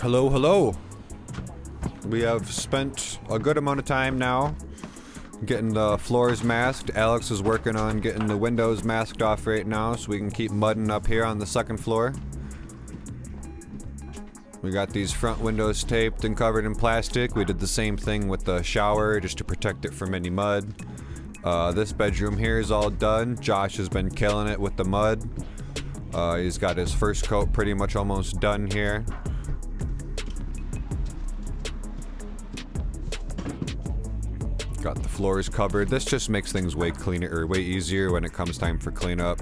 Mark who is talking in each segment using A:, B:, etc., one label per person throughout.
A: Hello, hello. We have spent a good amount of time now getting the floors masked. Alex is working on getting the windows masked off right now so we can keep mudding up here on the second floor. We got these front windows taped and covered in plastic. We did the same thing with the shower just to protect it from any mud. This bedroom here is all done. Josh has been killing it with the mud. He's got his first coat pretty much almost done here. Got the floors covered. This just makes things way cleaner, or way easier when it comes time for cleanup.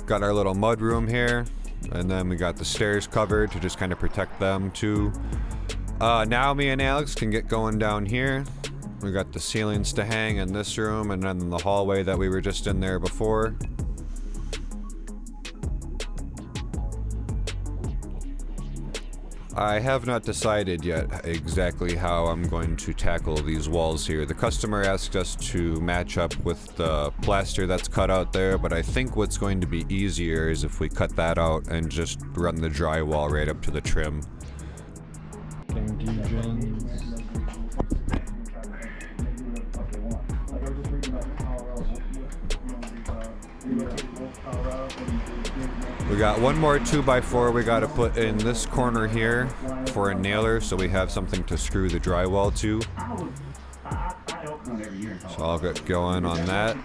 A: Got our little mud room here, and then we got the stairs covered to just kind of protect them too. Now me and Alex can get going down here. We got the ceilings to hang in this room, and then the hallway that we were just in there before. I have not decided yet exactly how I'm going to tackle these walls here. The customer asked us to match up with the plaster that's cut out there, but I think what's going to be easier is if we cut that out and just run the drywall right up to the trim. We got one more 2x4 we gotta put in this corner here for a nailer so we have something to screw the drywall to. So I'll get going on that.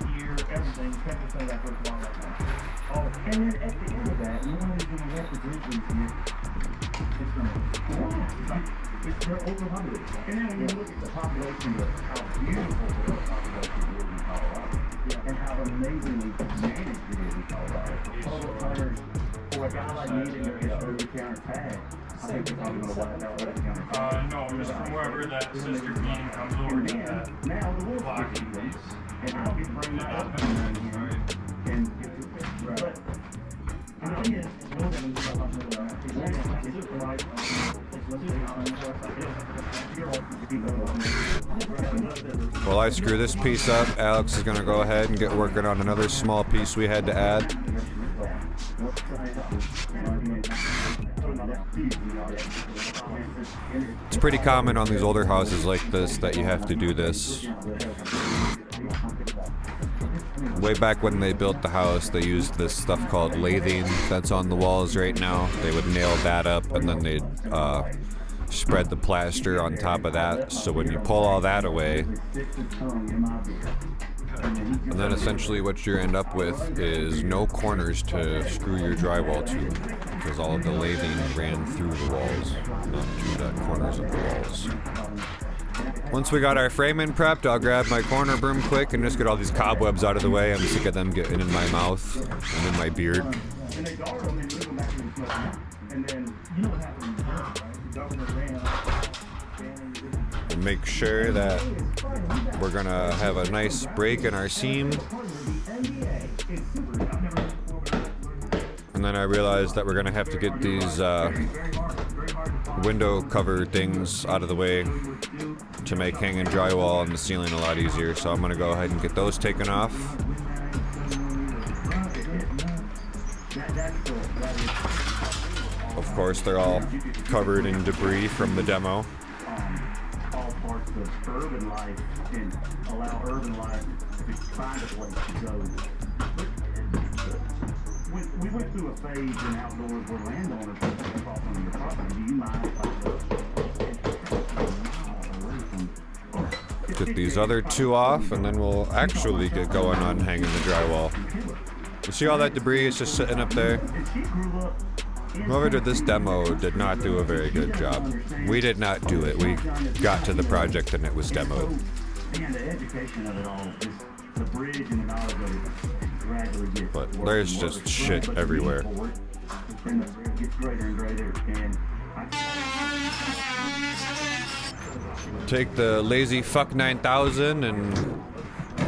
B: And how amazingly managed it is in Colorado. Total hunters, for a guy like me to get an over-the-counter tag, I think they're probably going to wipe out over-the-counter tag.
C: No, just from wherever that sister bean comes over to that.
B: Now the wolf gets these, and I don't get to bring that up in here. And but the thing is,
A: while I screw this piece up, Alex is going to go ahead and get working on another small piece we had to add. It's pretty common on these older houses like this that you have to do this. Way back when they built the house, they used this stuff called lathing that's on the walls right now. They would nail that up and then they'd spread the plaster on top of that, so when you pull all that away, and then essentially what you end up with is no corners to screw your drywall to, because all of the lathing ran through the walls, not through the corners of the walls. Once we got our framing prepped, I'll grab my corner broom quick and just get all these cobwebs out of the way. I'm sick of them getting in my mouth and in my beard. And make sure that we're gonna have a nice break in our seam. And then I realized that we're gonna have to get these window cover things out of the way to make hanging drywall on the ceiling a lot easier. So I'm gonna go ahead and get those taken off. Of course, they're all covered in debris from the demo.
B: All parts of urban life and allow urban life to find a place to go. We went through a phase in outdoors where landowners would cross on your property. Do you mind
A: Get these other two off, and then we'll actually get going on hanging the drywall. You see all that debris is just sitting up there? Whoever did this demo did not do a very good job. We did not do it. We got to the project and it was demoed.
B: And the education of it all is the bridge and the knowledge of it gradually gets.
A: But there's just shit everywhere.
B: And it gets greater and greater. And
A: take the lazy fuck 9000 and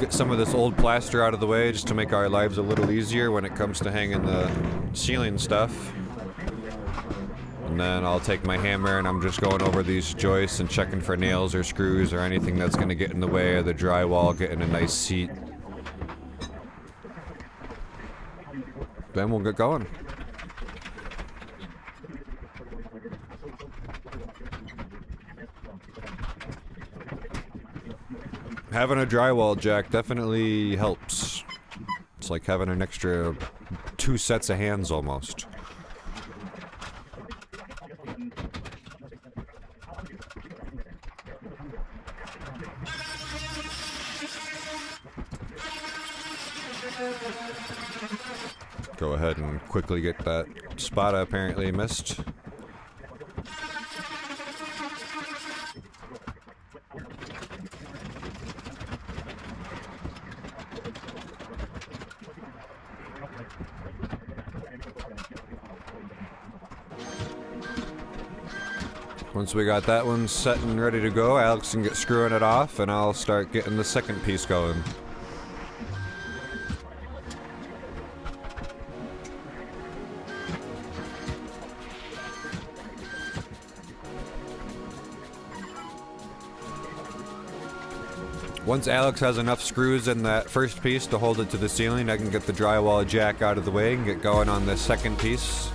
A: get some of this old plaster out of the way just to make our lives a little easier when it comes to hanging the ceiling stuff. And then I'll take my hammer and I'm just going over these joists and checking for nails or screws or anything that's going to get in the way of the drywall getting a nice seat. Then we'll get going. Having a drywall jack definitely helps. It's like having an extra 2 sets of hands almost. Go ahead and quickly get that spot I apparently missed. Once we got that one set and ready to go, Alex can get screwing it off, and I'll start getting the second piece going. Once Alex has enough screws in that first piece to hold it to the ceiling, I can get the drywall jack out of the way and get going on this second piece.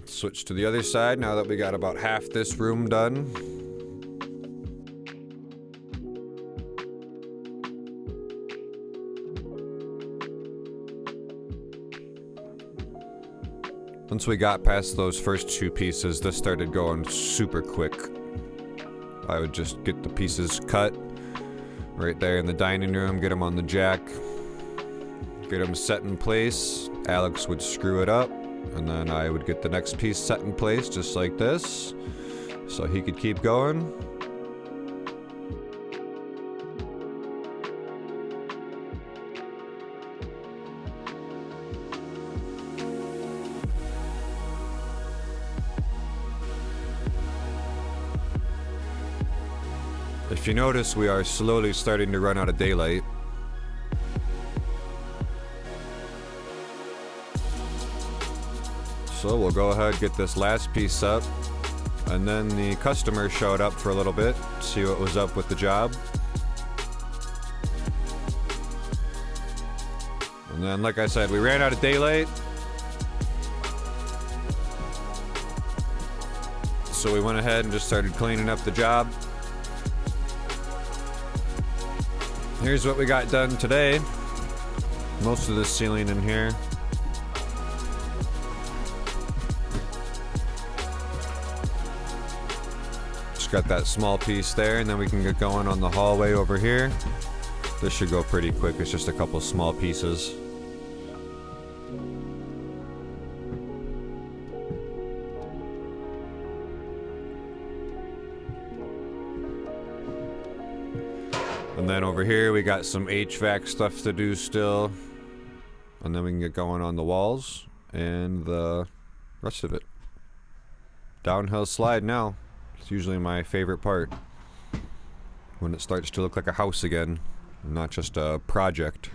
A: Switch to the other side now that we got about half this room done. Once we got past those first 2 pieces, this started going super quick. I would just get the pieces cut right there in the dining room, get them on the jack, get them set in place. Alex would screw it up, and then I would get the next piece set in place just like this, so he could keep going. If you notice, we are slowly starting to run out of daylight. So we'll go ahead and get this last piece up, and then the customer showed up for a little bit, see what was up with the job. And then, like I said, we ran out of daylight, so we went ahead and just started cleaning up the job. Here's what we got done today. Most of the ceiling in here. Just got that small piece there, and then we can get going on the hallway over here. This should go pretty quick. It's just a couple small pieces. And then over here we got some HVAC stuff to do still. And then we can get going on the walls and the rest of it. Downhill slide now. It's usually my favorite part. When it starts to look like a house again, not just a project.